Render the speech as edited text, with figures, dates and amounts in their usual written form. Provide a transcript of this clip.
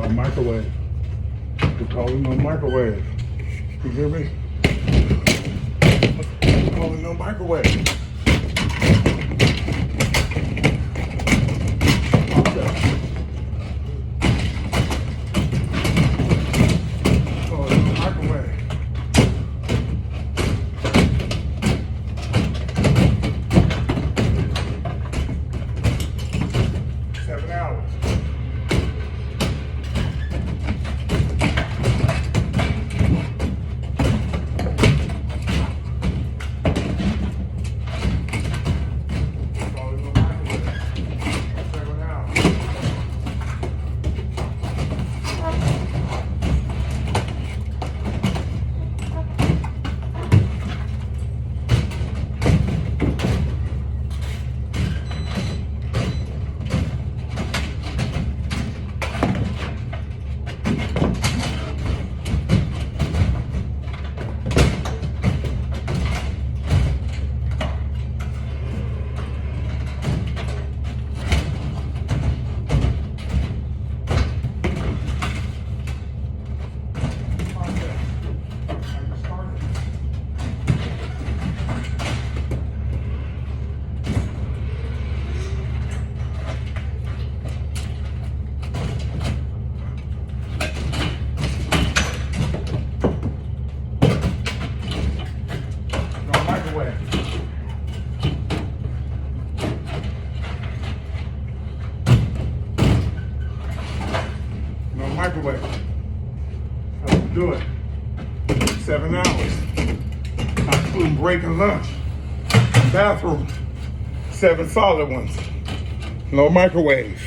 No microwave. We're calling no microwave. You hear me? We're calling no microwave. Okay. Calling no microwave. 7 hours. No microwave. How to do it? 7 hours. Not including break and lunch. Bathroom. 7 solid ones. No microwave.